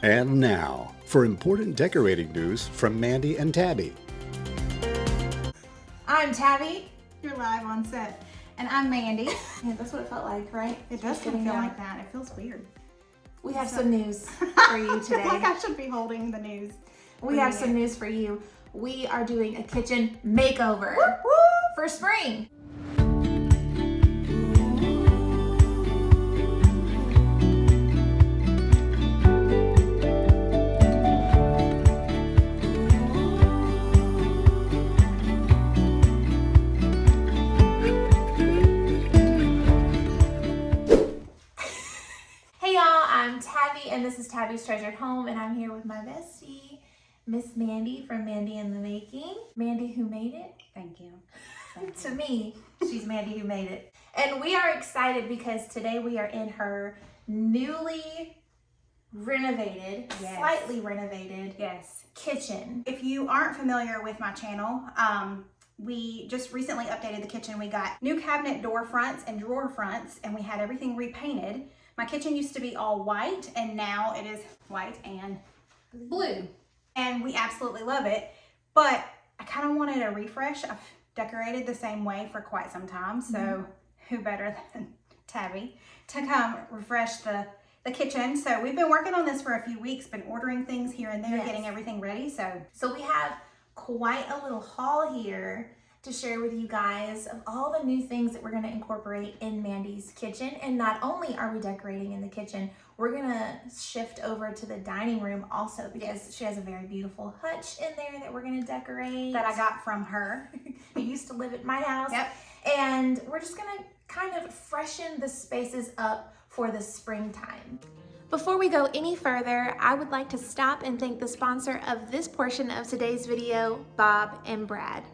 And now, for important decorating news from Mandy and Tabby. I'm Tabby. You're live on set. And I'm Mandy. Yeah, that's what it felt like, right? It does kind of feel like that. It feels weird. We have some news for you today. I feel like I should be holding the news. We have some news for you. We are doing a kitchen makeover for spring. Hey y'all, I'm Tabby and this is Tabby's Treasured Home, and I'm here with my bestie, Miss Mandy from Mandy in the Making. Mandy who made it. Thank you. To me, she's Mandy who made it. And we are excited because today we are in her newly renovated, slightly renovated kitchen. If you aren't familiar with my channel, we just recently updated the kitchen. We got new cabinet door fronts and drawer fronts, and we had everything repainted. My kitchen used to be all white, and now it is white and blue. And we absolutely love it, but I kind of wanted a refresh. I've decorated the same way for quite some time, so who better than Tabby to come refresh the kitchen. So we've been working on this for a few weeks, been ordering things here and there, getting everything ready. So we have quite a little haul here to share with you guys of all the new things that we're going to incorporate in Mandy's kitchen. And not only are we decorating in the kitchen, we're going to shift over to the dining room also, because she has a very beautiful hutch in there that we're going to decorate. that I got from her. Who used to live at my house. Yep. And we're just going to kind of freshen the spaces up for the springtime. Before we go any further, I would like to stop and thank the sponsor of this portion of today's video, Bob and Brad.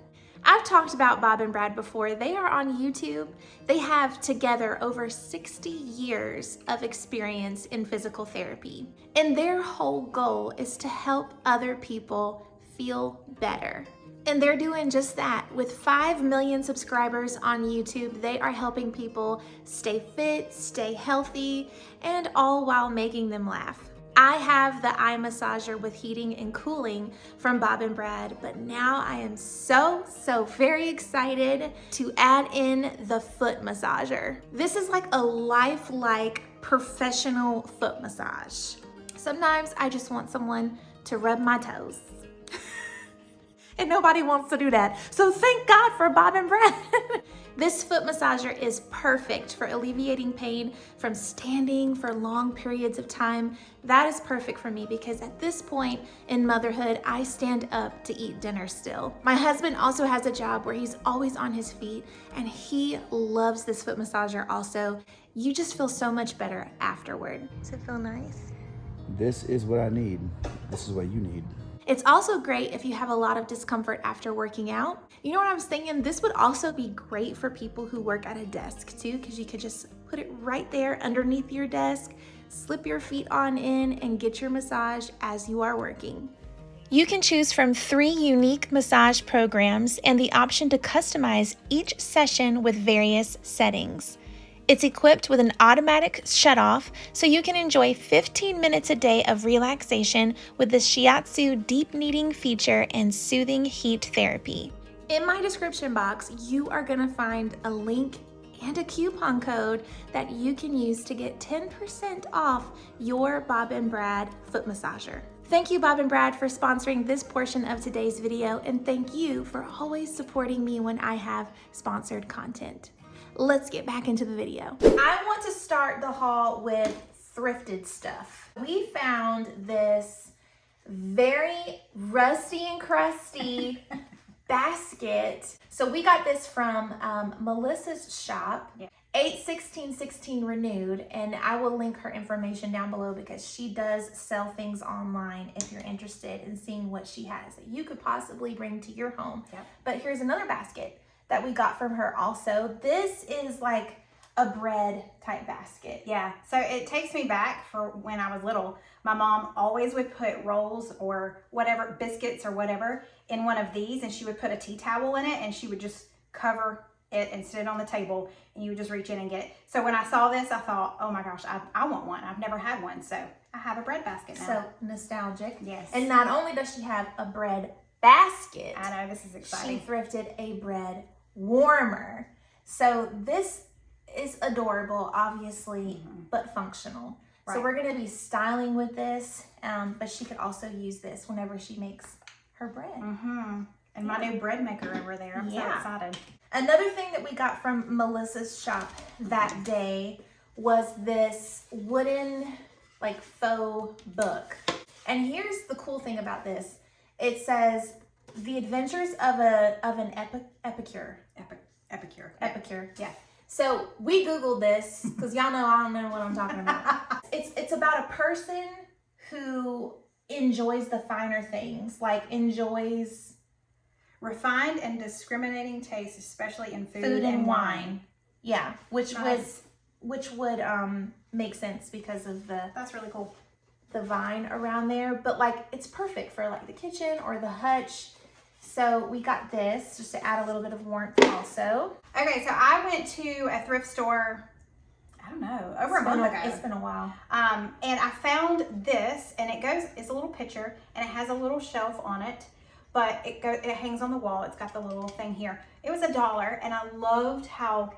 I've talked about Bob and Brad before. They are on YouTube. They have together over 60 years of experience in physical therapy. And their whole goal is to help other people feel better. And they're doing just that. With 5 million subscribers on YouTube, they are helping people stay fit, stay healthy, and all while making them laugh. I have the eye massager with heating and cooling from Bob and Brad, but now I am so very excited to add in the foot massager. This is like a lifelike professional foot massage. Sometimes I just want someone to rub my toes. And nobody wants to do that. So thank God for Bob and Brad. This foot massager is perfect for alleviating pain from standing for long periods of time. That is perfect for me because at this point in motherhood, I stand up to eat dinner still. My husband also has a job where he's always on his feet, and he loves this foot massager also. You just feel so much better afterward. Does it feel nice? This is what I need. This is what you need. It's also great if you have a lot of discomfort after working out. You know what I was thinking? This would also be great for people who work at a desk too, because you could just put it right there underneath your desk, slip your feet on in, and get your massage as you are working. You can choose from 3 unique massage programs and the option to customize each session with various settings. It's equipped with an automatic shutoff, so you can enjoy 15 minutes a day of relaxation with the shiatsu deep kneading feature and soothing heat therapy. In my description box, you are going to find a link and a coupon code that you can use to get 10% off your Bob and Brad foot massager. Thank you, Bob and Brad, for sponsoring this portion of today's video, and thank you for always supporting me when I have sponsored content. Let's get back into the video. I want to start the haul with thrifted stuff. We found this very rusty and crusty basket. So we got this from Melissa's shop, 8/16/16 renewed, and I will link her information down below because she does sell things online if you're interested in seeing what she has that you could possibly bring to your home. But here's another basket that we got from her also. This is like a bread type basket. Yeah, so it takes me back for when I was little. My mom always would put rolls or whatever, biscuits or whatever, in one of these, and she would put a tea towel in it, and she would just cover it and sit it on the table, and you would just reach in and get it. So when I saw this, I thought, oh my gosh, I want one. I've never had one, so I have a bread basket now. So nostalgic. Yes. And not only does she have a bread basket, I know, this is exciting. she thrifted a bread warmer. So this is adorable, obviously, but functional. Right. So we're going to be styling with this, but she could also use this whenever she makes her bread. And my new bread maker over there. I'm so excited. Another thing that we got from Melissa's shop that day was this wooden, like, faux book. And here's the cool thing about this. It says, The Adventures of an Epicure. Epicure. Yeah. So we Googled this, because y'all know I don't know what I'm talking about. It's about a person who enjoys the finer things, like enjoys Refined and discriminating taste, especially in food and wine. Yeah, which Nice. would make sense because of That's really cool. the vine around there. But like it's perfect for like the kitchen or the hutch. So we got this just to add a little bit of warmth also. Okay, so I went to a thrift store, I don't know, over a month ago. It's been a while. And I found this, and it's a little picture, and it has a little shelf on it, but it hangs on the wall. It's got the little thing here. It was $1, and I loved how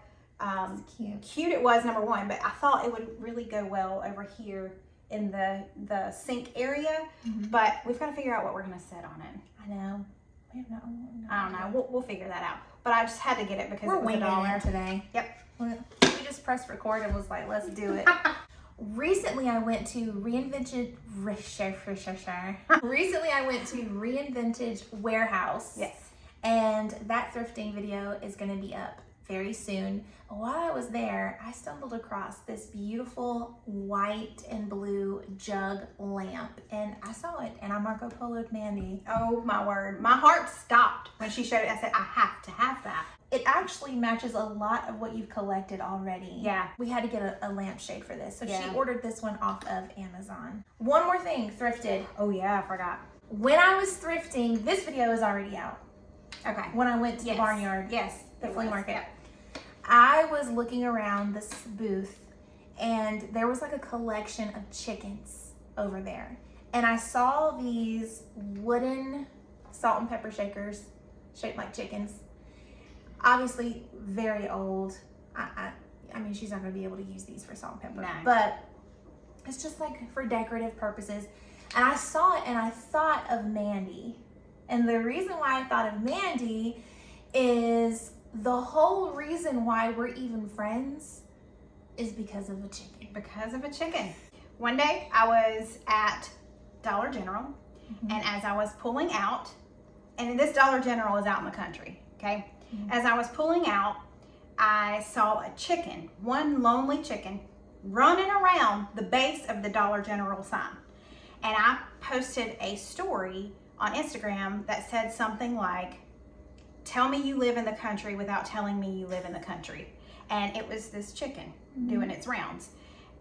cute it was, number one, but I thought it would really go well over here in the sink area, but we've got to figure out what we're going to set on it. I know. We have I don't know. We'll figure that out. But I just had to get it because We're it was winging $1. it today. Yep. We just pressed record and was like, let's do it. Recently, I went to Reinvented Warehouse. Yes. And that thrifting video is going to be up very soon. While I was there, I stumbled across this beautiful white and blue jug lamp, and I saw it, and I Marco Polo'd Mandy. Oh my word. My heart stopped when she showed it. I said, I have to have that. It actually matches a lot of what you've collected already. Yeah. We had to get a lampshade for this. So Yeah. she ordered this one off of Amazon. One more thing, thrifted. Oh yeah, I forgot. When I was thrifting, this video is already out. Okay. When I went to the barnyard. Yes. The it flea was. market. Yep. I was looking around this booth, and there was like a collection of chickens over there. And I saw these wooden salt and pepper shakers shaped like chickens. Obviously very old. I mean, she's not going to be able to use these for salt and pepper. No. But it's just like for decorative purposes. And I saw it and I thought of Mandy. And the reason why I thought of Mandy is the whole reason why we're even friends is because of a chicken. Because of a chicken. One day I was at Dollar General, and as I was pulling out, and this Dollar General is out in the country, okay? As I was pulling out, I saw a chicken, one lonely chicken, running around the base of the Dollar General sign. And I posted a story on Instagram that said something like, tell me you live in the country without telling me you live in the country. And it was this chicken doing its rounds.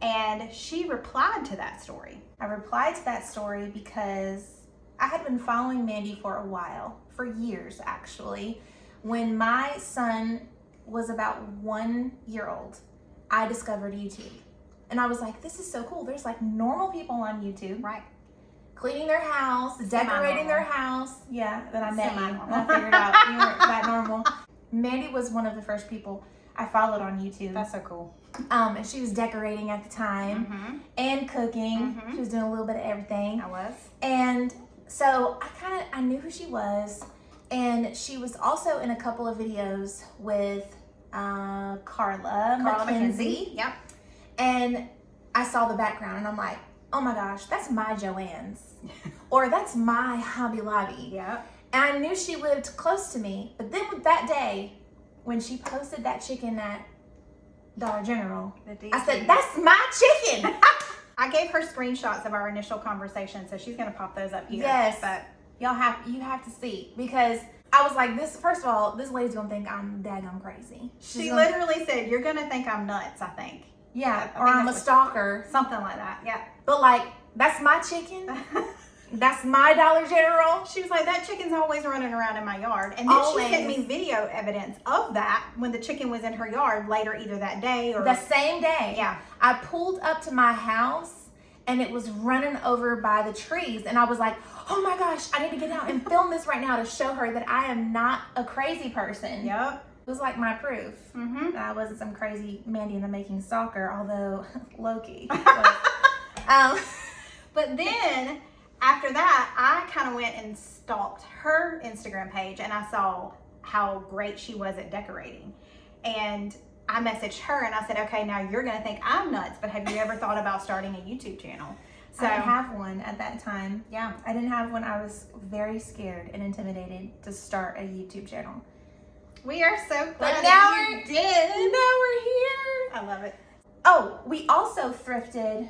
And she replied to that story. I replied to that story because I had been following Mandy for a while, for years actually. When my son was about 1 year old, I discovered YouTube. And I was like, this is so cool. There's like normal people on YouTube. Right. Cleaning their house, decorating their house. Yeah, then I met you and Semi-normal. I figured out you weren't that normal. Mandy was one of the first people I followed on YouTube. That's so cool. And she was decorating at the time and cooking. She was doing a little bit of everything. I was. And so I knew who she was. And she was also in a couple of videos with Carla McKenzie. Yep. And I saw the background and I'm like, oh my gosh, that's my Joanne's. Or that's my Hobby Lobby. Yep. And I knew she lived close to me. But then that day, when she posted that chicken at Dollar General, I said, that's my chicken. I gave her screenshots of our initial conversation, so she's gonna pop those up here. Yes. But you have to see, because I was like, first of all, this lady's gonna think I'm daggone crazy. she literally said, you're gonna think I'm nuts, I think. Yeah, I or think I'm a that's stalker. Something like that, yeah. But like, that's my chicken. That's my Dollar General. She was like, that chicken's always running around in my yard. And then she sent me Always. video evidence of that when the chicken was in her yard later, either that day or The same day. Yeah. I pulled up to my house and it was running over by the trees. And I was like, oh my gosh, I need to get out and film this right now to show her that I am not a crazy person. Yep. It was like my proof Mm-hmm. that I wasn't some crazy Mandy in the making stalker, although low-key. But then after that, I kind of went and stalked her Instagram page and I saw how great she was at decorating. And I messaged her and I said, okay, now you're going to think I'm nuts, but have you ever thought about starting a YouTube channel? So I didn't have one at that time. Yeah. I didn't have one. I was very scared and intimidated to start a YouTube channel. We are so glad But now that we're you did. Now we're here. I love it. Oh, we also thrifted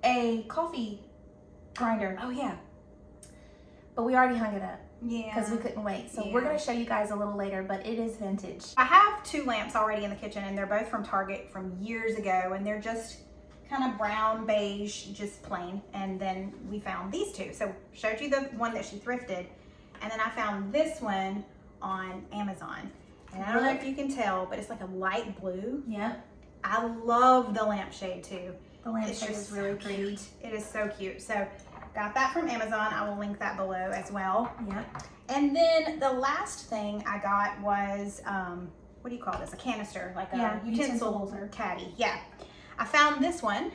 a coffee grinder, Oh, yeah. but we already hung it up Yeah. because we couldn't wait. So Yeah. we're going to show you guys a little later, but it is vintage. I have 2 lamps already in the kitchen and they're both from Target from years ago and they're just kind of brown beige, just plain. And then we found these 2. So showed you the one that she thrifted and then I found this one on Amazon. And I don't know if you can tell, but it's like a light blue. Yep. I love the lampshade too. The lampshade is really pretty. It is so cute. So got that from Amazon. I will link that below as well. Yep. And then the last thing I got was, what do you call this? A canister, like a utensil holder. caddy. Yeah. I found this one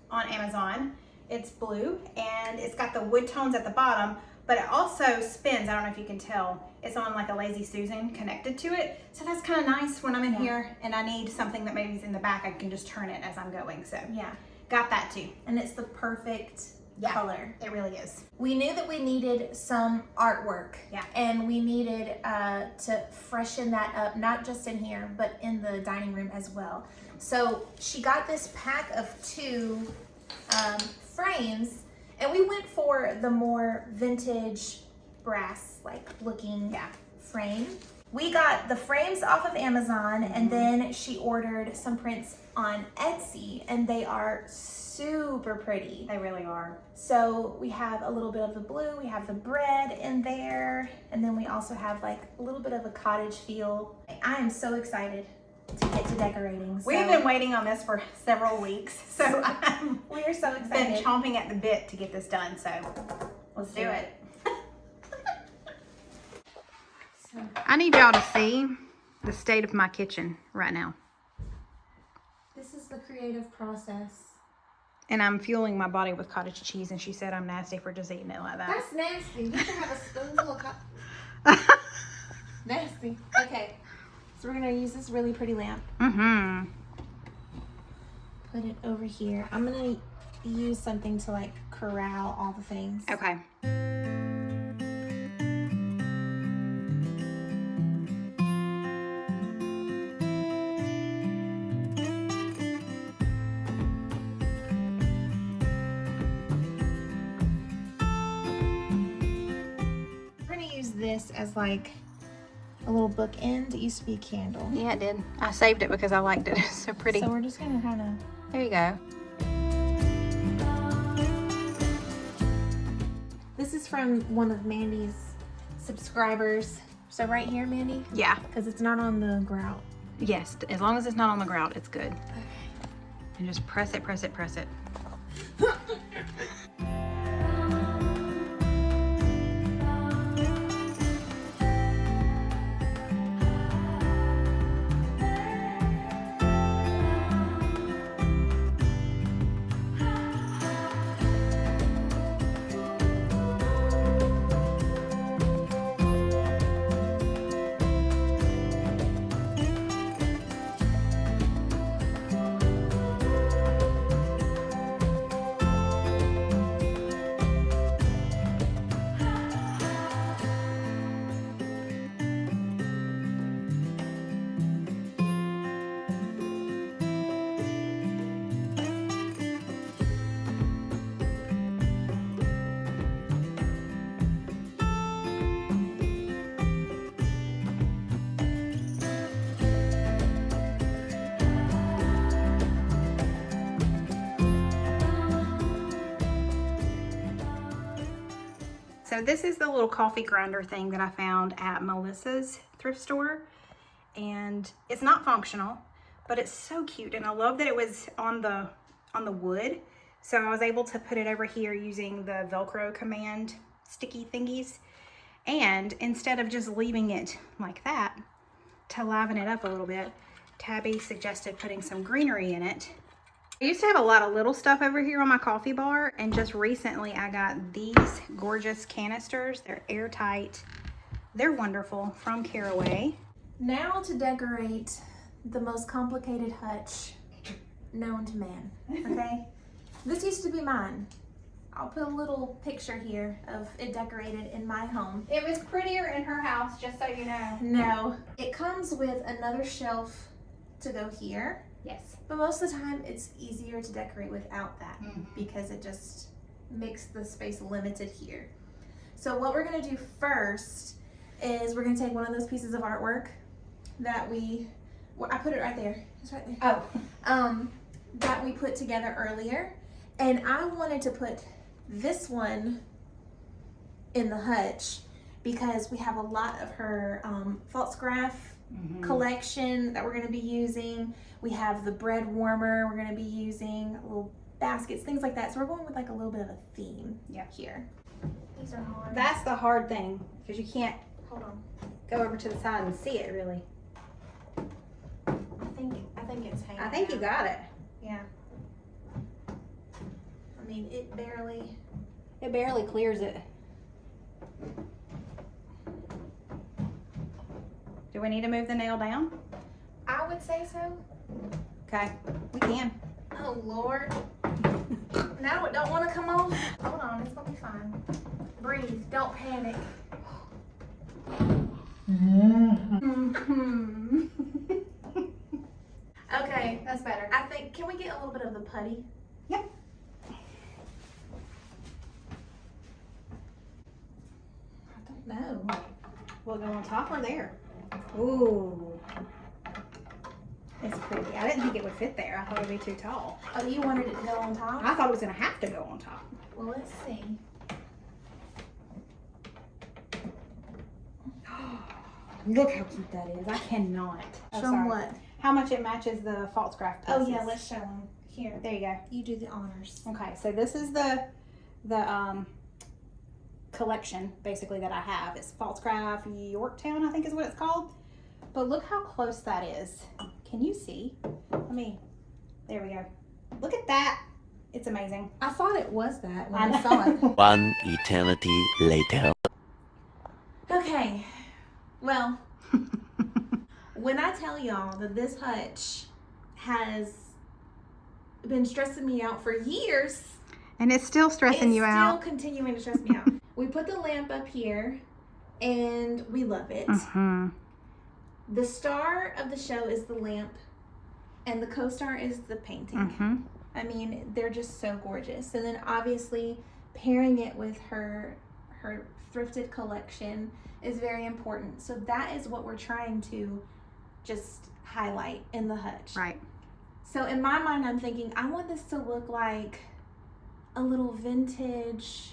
on Amazon. It's blue and it's got the wood tones at the bottom, but it also spins. I don't know if you can tell. It's on like a Lazy Susan connected to it. So that's kind of nice when I'm in here and I need something that maybe is in the back. I can just turn it as I'm going. So Yeah. got that too. And it's the perfect Yeah. color. It really is. We knew that we needed some artwork. Yeah. And we needed to freshen that up, not just in here, but in the dining room as well. So she got this pack of 2 frames, and we went for the more vintage brass like looking frame. We got the frames off of Amazon, and then she ordered some prints on Etsy, and they are super pretty. They really are. So we have a little bit of the blue, we have the bread in there, and then we also have like a little bit of a cottage feel. I am so excited to get to decorating. We've been waiting on this for several weeks, so we are so been excited. chomping at the bit to get this done, so let's do it. I need y'all to see the state of my kitchen right now. This is the creative process. And I'm fueling my body with cottage cheese, and she said I'm nasty for just eating it like that. That's nasty. You should have a spoonful of nasty. Okay, so we're gonna use this really pretty lamp. Mm-hmm. Put it over here. I'm gonna use something to like corral all the things. Okay. This as like a little bookend. It used to be a candle. Yeah, it did. I saved it because I liked it. It's so pretty. So we're just gonna kind of. There you go. This is from one of Mandy's subscribers. So right here, Mandy. Yeah. Because it's not on the grout. Yes. As long as it's not on the grout, it's good. Okay. And just press it, press it, press it. so this is the little coffee grinder thing that I found at Melissa's thrift store. And it's not functional, but it's so cute. And I love that it was on the wood. So I was able to put it over here using the Velcro command sticky thingies. And instead of just leaving it like that, to liven it up a little bit, Tabby suggested putting some greenery in it. I used to have a lot of little stuff over here on my coffee bar, and just recently I got these gorgeous canisters. They're airtight. They're wonderful, from Caraway. Now to decorate the most complicated hutch known to man, okay? This used to be mine. I'll put a little picture here of it decorated in my home. It was prettier in her house, just so you know. No, it comes with another shelf to go here. Yes. But most of the time it's easier to decorate without that because it just makes the space limited here. So what we're gonna do first is we're gonna take one of those pieces of artwork that I put it right there. It's right there. Oh. That we put together earlier. And I wanted to put this one in the hutch because we have a lot of her false graph collection that we're going to be using. We have the bread warmer we're going to be using, little baskets, things like that. So we're going with like a little bit of a theme here. These are hard. That's the hard thing, because you can't Hold on. go over to the side and see it really. I think it's hanging I think you out. got it. Yeah. I mean, it barely clears it. Do we need to move the nail down? I would say so. Okay, we can. Oh Lord. Now it don't want to come off. Hold on, it's gonna be fine. Breathe, don't panic. Okay, That's better. I think, can we get a little bit of the putty? Yep. I don't know. We'll go on top or there? Ooh. It's pretty. I didn't think it would fit there. I thought it would be too tall. Oh, you wanted it to go on top? I thought it was going to have to go on top. Well, let's see. Look how cute that is. I cannot. Show them what? How much it matches the false graph pieces. Oh yeah, let's show them. Here, There you go. you do the honors. Okay, so this is the collection basically that I have. It's false graph Yorktown, I think is what it's called. But look how close that is. Can you see? There we go. Look at that. It's amazing. I thought it was that when I I know. saw it. One eternity later. Okay, well, when I tell y'all that this hutch has been stressing me out for years, And it's still stressing you out. it's still continuing to stress me out. We put the lamp up here, and we love it. Mm-hmm. The star of the show is the lamp, and the co-star is the painting. Mm-hmm. I mean, they're just so gorgeous. And then obviously pairing it with her thrifted collection is very important. So that is what we're trying to just highlight in the hutch. Right. So in my mind, I'm thinking, I want this to look like a little vintage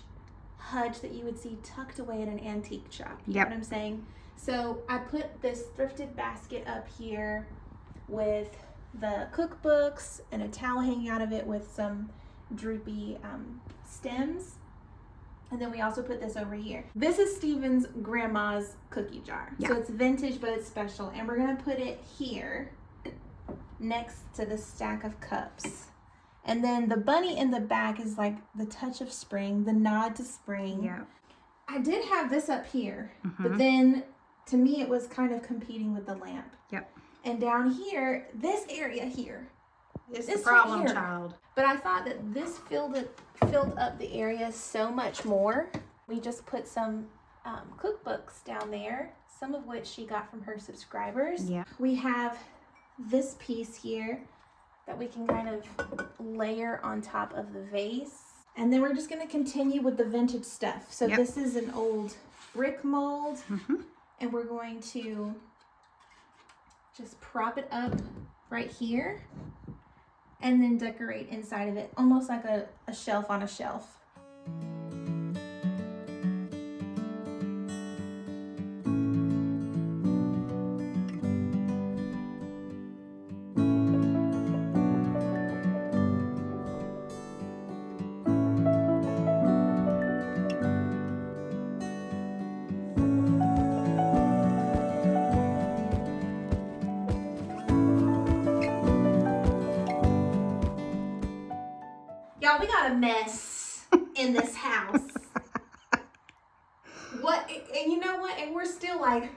hutch that you would see tucked away at an antique shop. You know what I'm saying? So I put this thrifted basket up here with the cookbooks and a towel hanging out of it with some droopy stems. And then we also put this over here. This is Steven's grandma's cookie jar. Yeah. So it's vintage, but it's special. And we're gonna put it here next to the stack of cups. And then the bunny in the back is like the touch of spring, the nod to spring. Yeah. I did have this up here, Mm-hmm. but then to me it was kind of competing with the lamp. Yep. And down here, this area here, It's This the problem, right here. child. but I thought that this filled up the area so much more. We just put some cookbooks down there, some of which she got from her subscribers. Yeah. We have this piece here that we can kind of layer on top of the vase. And then we're just going to continue with the vintage stuff. So this is an old brick mold. Mm-hmm. And we're going to just prop it up right here and then decorate inside of it, almost like a shelf on a shelf. Y'all, we got a mess in this house. What? And you know what? And we're still like...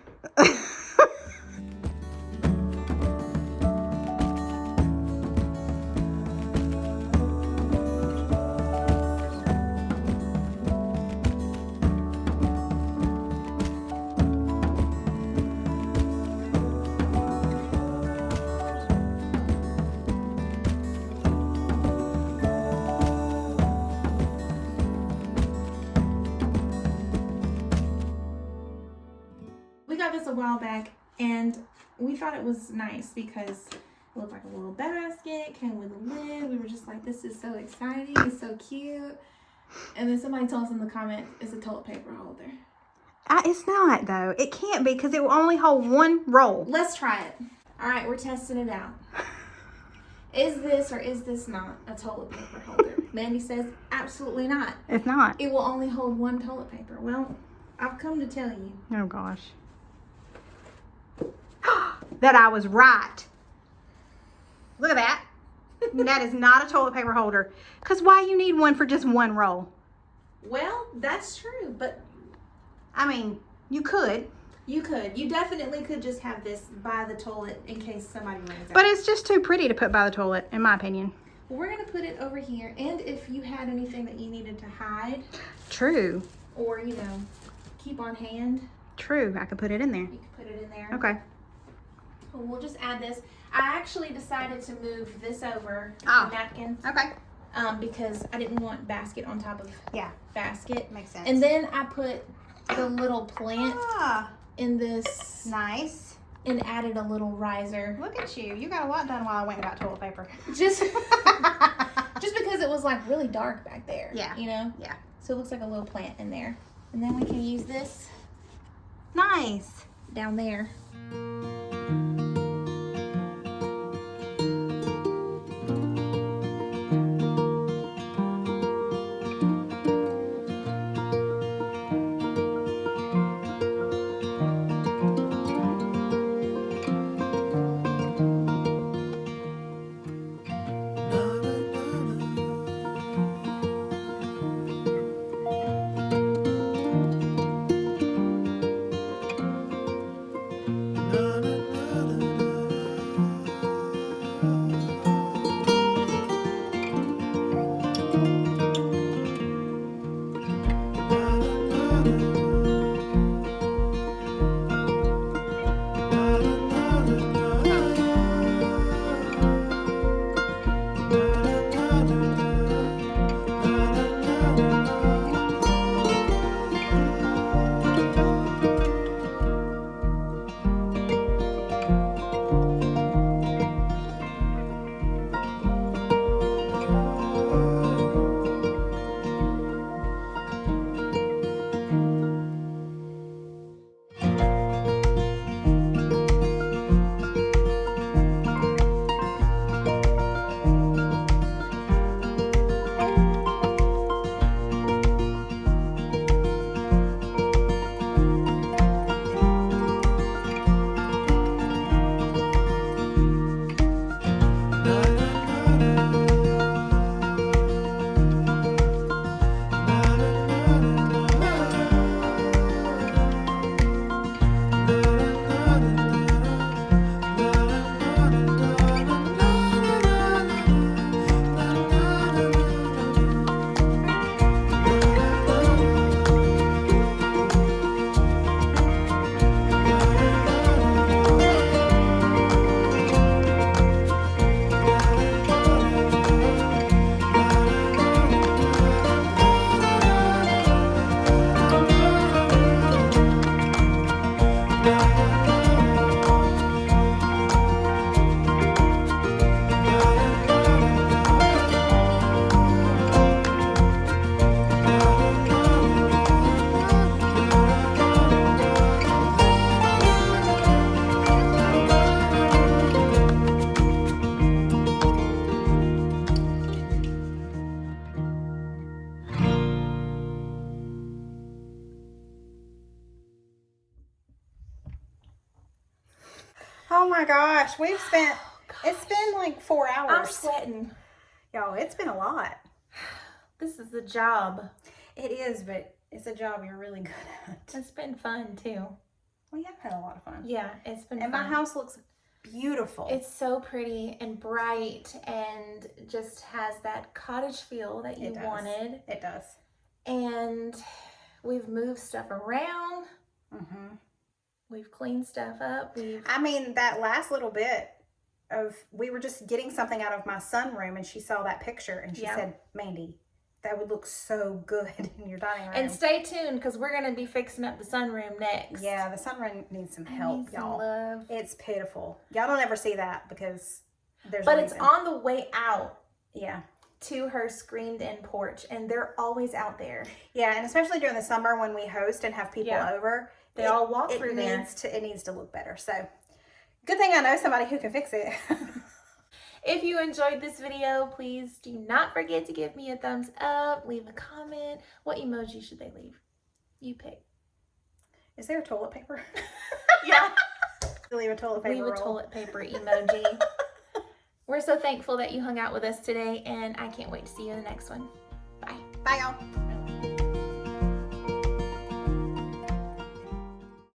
We got this a while back, and we thought it was nice because it looked like a little basket, came with a lid. We were just like, this is so exciting, it's so cute. And then somebody told us in the comments, it's a toilet paper holder. It's not, though. It can't be because it will only hold one roll. Let's try it. All right, we're testing it out. Is this or is this not a toilet paper holder? Mandy says, absolutely not. It's not. It will only hold one toilet paper. Well, I've come to tell you. Oh, gosh. That I was right. Look at that. That is not a toilet paper holder. Because why you need one for just one roll? Well, that's true, but... I mean, you could. You could. You definitely could just have this by the toilet in case somebody runs out. But it's just too pretty to put by the toilet, in my opinion. Well, we're going to put it over here. And if you had anything that you needed to hide... True. Or, you know, keep on hand... True. I could put it in there. You could put it in there. Okay. Well, we'll just add this. I actually decided to move this over the napkin. Okay. Because I didn't want basket on top of basket. Makes sense. And then I put the little plant in this. Nice. And added a little riser. Look at you. You got a lot done while I went and got toilet paper. Just because it was like really dark back there. Yeah. You know? Yeah. So it looks like a little plant in there. And then we can use this. Nice. Down there. Oh my gosh, we've spent, it's been like 4 hours. I'm sweating. Y'all, it's been a lot. This is a job. It is, but it's a job you're really good at. It's been fun too. We have had a lot of fun. Yeah, it's been And fun. my house looks beautiful. It's so pretty and bright and just has that cottage feel that you wanted. It does. And we've moved stuff around. Mm-hmm. We've cleaned stuff up. I mean, that last little bit of, we were just getting something out of my sunroom and she saw that picture and she said, Mandy, that would look so good in your dining room. And stay tuned because we're going to be fixing up the sunroom next. Yeah, the sunroom needs some help, y'all. Love. It's pitiful. Y'all don't ever see that because there's But a it's reason. on the way out. Yeah. To her screened-in porch, and they're always out there. Yeah, and especially during the summer when we host and have people over, they all walk through there. It needs to look better. So, good thing I know somebody who can fix it. If you enjoyed this video, please do not forget to give me a thumbs up, leave a comment. What emoji should they leave? You pick. Is there a toilet paper? Yeah. Leave a toilet paper Leave a roll. toilet paper emoji. We're so thankful that you hung out with us today, and I can't wait to see you in the next one. Bye. Bye, y'all.